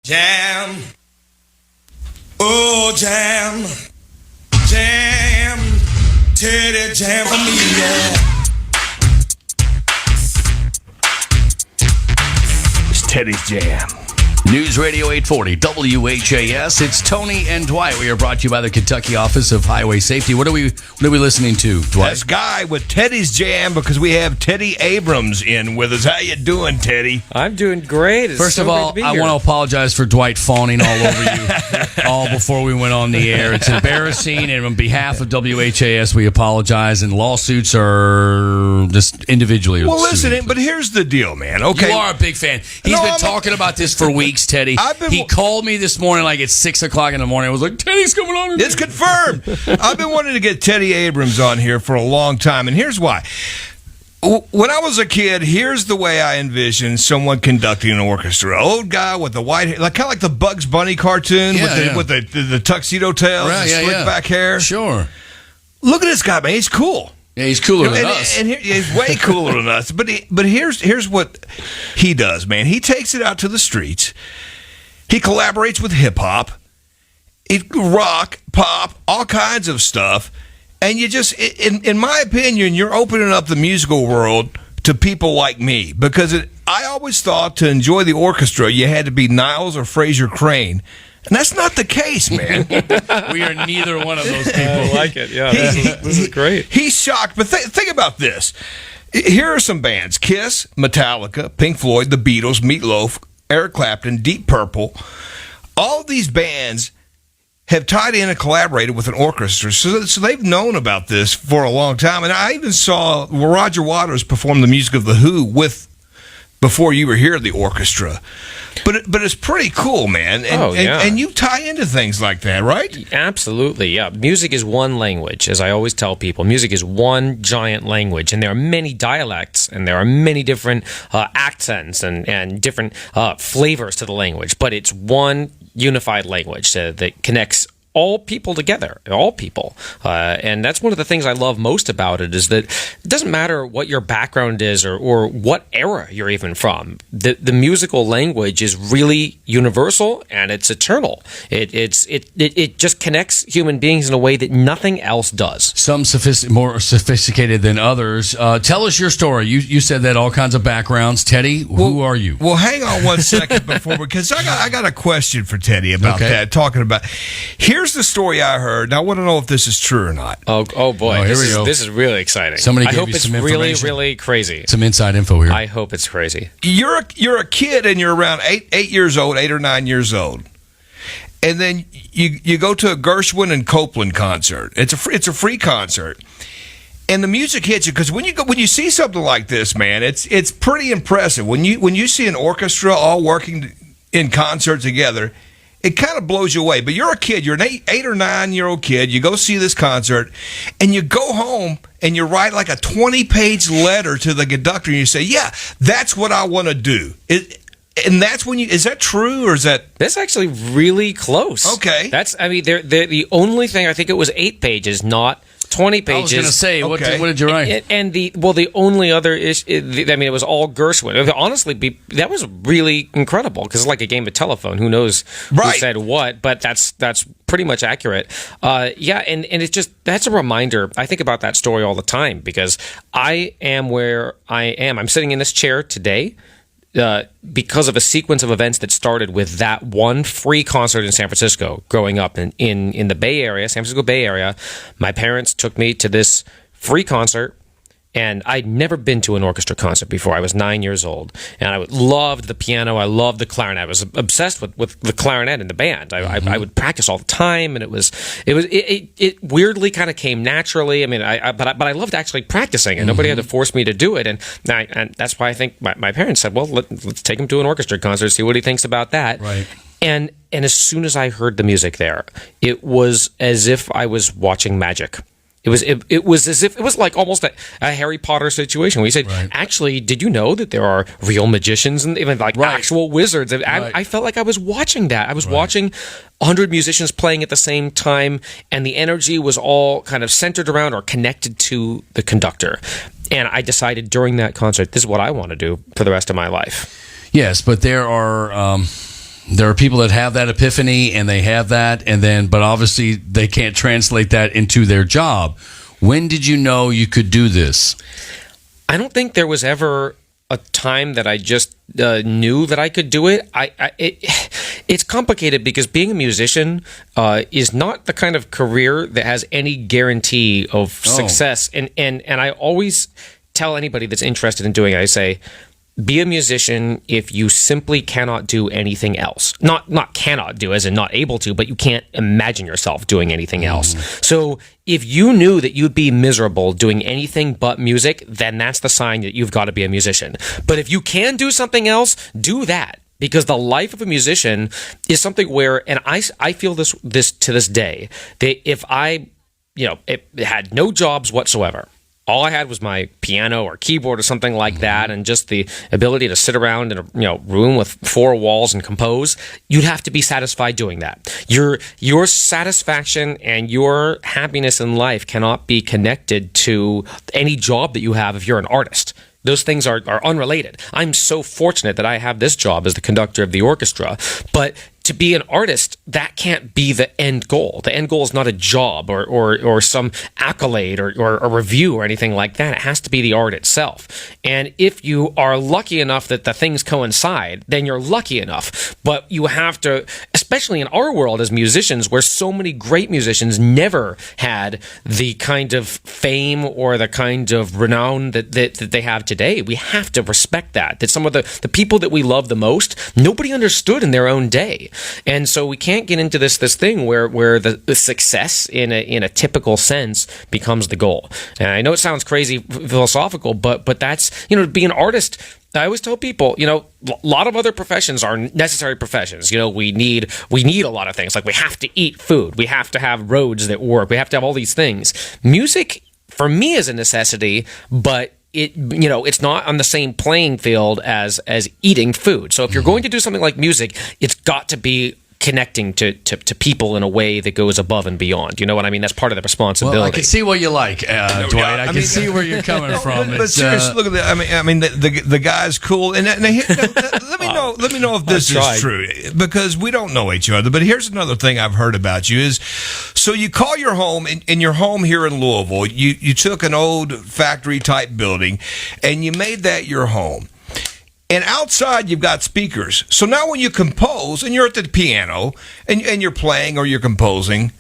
Jam, oh jam, jam, Teddy jam for me, yeah. It's Teddy's Jam. News Radio 840 WHAS. It's Tony and Dwight. We are brought to you by the Kentucky Office of Highway Safety. What are we listening to, Dwight? That's Guy with Teddy's Jam, because we have Teddy Abrams in with us. How you doing, Teddy? I'm doing great. First of all, I want to apologize for Dwight fawning all over you all before we went on the air. It's embarrassing, and on behalf of WHAS, we apologize, and lawsuits are just individually. Well, listen, but here's the deal, man. Okay, you are a big fan. He's been talking about this for weeks. Teddy. He called me this morning like at 6 o'clock in the morning. I was like, Teddy's coming on. It's confirmed. I've been wanting to get Teddy Abrams on here for a long time, and here's why. When I was a kid, here's the way I envisioned someone conducting an orchestra. An old guy with the white hair, kind of like the Bugs Bunny cartoon with the tuxedo tails and slick back hair. Sure. Look at this guy, man. He's cool. Yeah, he's cooler than us. And he's way cooler than us. But here's what he does, man. He takes it out to the streets. He collaborates with hip-hop, rock, pop, all kinds of stuff. And you just, in my opinion, you're opening up the musical world to people like me. Because I always thought to enjoy the orchestra, you had to be Niles or Fraser Crane. And that's not the case, man. We are neither one of those people. I like it. Yeah, this is great. He's shocked. But think about this. Here are some bands: Kiss, Metallica, Pink Floyd, The Beatles, Meatloaf, Eric Clapton, Deep Purple. All of these bands have tied in and collaborated with an orchestra. So they've known about this for a long time. And I even saw Roger Waters perform the music of The Who before you were here, the orchestra. But it's pretty cool, man. And you tie into things like that, right? Absolutely, yeah. Music is one language, as I always tell people. Music is one giant language, and there are many dialects, and there are many different accents and different flavors to the language. But it's one unified language that connects all people together, all people. And that's one of the things I love most about it, is that it doesn't matter what your background is or what era you're even from. The musical language is really universal, and it's eternal. It just connects human beings in a way that nothing else does. Some more sophisticated than others. Tell us your story. You said that all kinds of backgrounds. Teddy, who are you? Well, hang on one second because I got a question for Teddy about that. Talking about here's the story I heard. Now, I want to know if this is true or not. Oh boy, here we go. This is really exciting. Somebody gave I hope you it's some really, information. really crazy. Some inside info here. I hope it's crazy. You're a kid and you're around 8 years old, 8 or 9 years old, and then you go to a Gershwin and Copeland concert. It's a free concert. And the music hits you, because when you see something like this, man, it's pretty impressive. When you see an orchestra all working in concert together, it kind of blows you away. But you're a kid. You're an 8 or 9 year old kid. You go see this concert, and you go home and you write like a 20-page letter to the conductor, and you say, "Yeah, that's what I want to do." And that's when is that true, or is that? That's actually really close. Okay. They're the only thing. I think it was 8 pages, not 20 pages. I was going to say, what did you write? And the only other issue, it was all Gershwin. Honestly, that was really incredible, because it's like a game of telephone. Who knows who said what? But that's pretty much accurate. And it's just, that's a reminder. I think about that story all the time, because I am where I am. I'm sitting in this chair today because of a sequence of events that started with that one free concert in San Francisco. Growing up in the Bay Area, San Francisco Bay Area, my parents took me to this free concert, and I'd never been to an orchestra concert before. I was 9 years old, and I loved the piano. I loved the clarinet. I was obsessed with the clarinet in the band. I would practice all the time, and it weirdly kind of came naturally. I mean, but I loved actually practicing, and nobody had to force me to do it. And that's why I think my parents said, "Well, let's take him to an orchestra concert, see what he thinks about that." Right. And as soon as I heard the music there, it was as if I was watching magic. It was as if it was like almost a Harry Potter situation where he said, "Actually, did you know that there are real magicians and even actual wizards?" I felt like I was watching that. I was watching 100 musicians playing at the same time, and the energy was all kind of centered around or connected to the conductor. And I decided during that concert, this is what I want to do for the rest of my life. Yes, but there are there are people that have that epiphany and they have that, and then, but obviously they can't translate that into their job. When did you know you could do this? I don't think there was ever a time that I just knew that I could do it. It's complicated because being a musician is not the kind of career that has any guarantee of success. And I always tell anybody that's interested in doing it, I say, be a musician if you simply cannot do anything else. Not cannot do as in not able to, but you can't imagine yourself doing anything else. So if you knew that you'd be miserable doing anything but music, then that's the sign that you've got to be a musician. But if you can do something else, do that. Because the life of a musician is something where, and I feel this to this day, that if I, had no jobs whatsoever, all I had was my piano or keyboard or something like that, and just the ability to sit around in a room with four walls and compose, you'd have to be satisfied doing that. Your satisfaction and your happiness in life cannot be connected to any job that you have if you're an artist. Those things are unrelated. I'm so fortunate that I have this job as the conductor of the orchestra, but to be an artist, that can't be the end goal. The end goal is not a job or some accolade or a review or anything like that. It has to be the art itself. And if you are lucky enough that the things coincide, then you're lucky enough. But you have to, especially in our world as musicians, where so many great musicians never had the kind of fame or the kind of renown that they have today, we have to respect that. That some of the people that we love the most, nobody understood in their own day. And so we can't get into this thing where the success in a typical sense becomes the goal. And I know it sounds crazy philosophical, but that's, to be an artist, I always tell people, a lot of other professions are necessary professions. We need a lot of things. Like we have to eat food. We have to have roads that work. We have to have all these things. Music, for me, is a necessity, but it's not on the same playing field as eating food. So if you're going to do something like music, it's got to be connecting to people in a way that goes above and beyond. You know what I mean? That's part of the responsibility. Well, I can see what you like, Dwight. I can see where you're coming from. But seriously, look at that. I mean, the guy's cool. And let me know if this is true, because we don't know each other. But here's another thing I've heard about you is, so you call your home in your home here in Louisville. You took an old factory type building, and you made that your home. And outside, you've got speakers. So now when you compose, and you're at the piano, and you're playing or you're composing,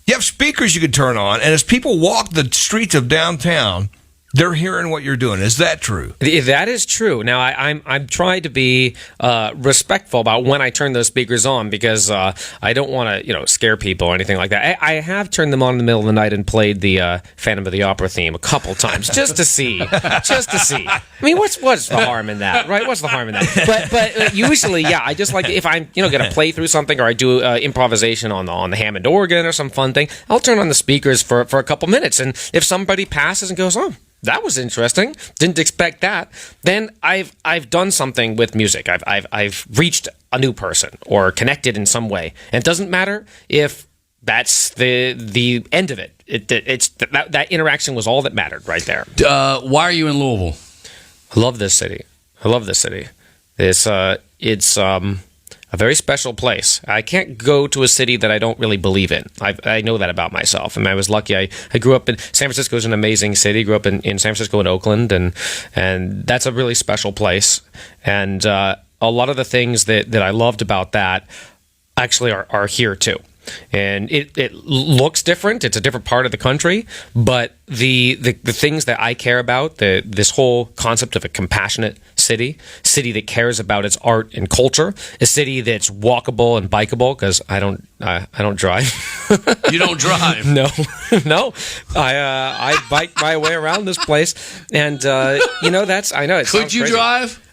you have speakers you can turn on. And as people walk the streets of downtown, they're hearing what you're doing. Is that true? That is true. Now, I'm trying to be respectful about when I turn those speakers on, because I don't want to scare people or anything like that. I have turned them on in the middle of the night and played the Phantom of the Opera theme a couple times just to see. I mean, what's the harm in that, right? What's the harm in that? But usually, yeah, I just like, if I'm going to play through something, or I do improvisation on the Hammond organ or some fun thing, I'll turn on the speakers for a couple minutes, and if somebody passes and goes, "Oh, that was interesting, didn't expect that," then I've done something with music. I've reached a new person or connected in some way. And it doesn't matter if that's the end of it. It's that interaction was all that mattered right there. Why are you in Louisville? I love this city. It's a very special place. I can't go to a city that I don't really believe in. I know that about myself. I mean, I was lucky. I grew up in San Francisco. Is an amazing city. Grew up in San Francisco and Oakland, and that's a really special place. And a lot of the things that I loved about that actually are here too. And it looks different. It's a different part of the country, but the things that I care about, this whole concept of a compassionate city that cares about its art and culture, a city that's walkable and bikeable, because I don't drive. You don't drive? No. I bike my way around this place, and I know. Could you drive?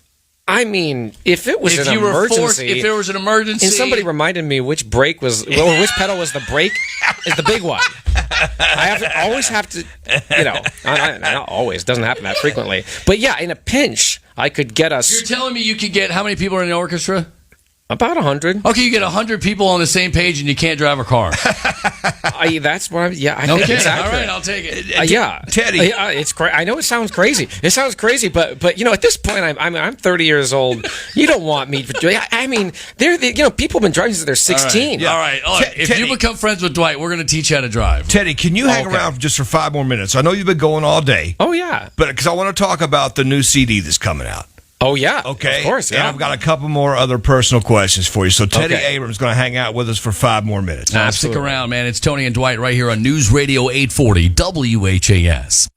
I mean, if it was an emergency, if there was an emergency, and somebody reminded me which pedal was the brake, is the big one. I always have to, not always, doesn't happen that frequently, but yeah, in a pinch, I could get us. You're telling me you could get, how many people are in the orchestra? About 100. Okay, you get 100 people on the same page and you can't drive a car. That's what I'm. Yeah, I think Okay, it's all accurate. right, I'll take it. Yeah, Teddy. It's I know it sounds crazy. It sounds crazy, but at this point, I'm 30 years old. You don't want me to do. I mean, people have been driving since they're 16. All right. If Teddy. you become friends with Dwight, we're going to teach you how to drive. Teddy, can you hang Okay. around just for 5 more minutes? I know you've been going all day, Oh yeah. but because I want to talk about the new CD that's coming out. Oh yeah. Okay. Of course. And Yeah. I've got a couple more other personal questions for you. So Teddy Okay. Abrams is going to hang out with us for 5 more minutes. Stick around, man. It's Tony and Dwight right here on News Radio 840 WHAS.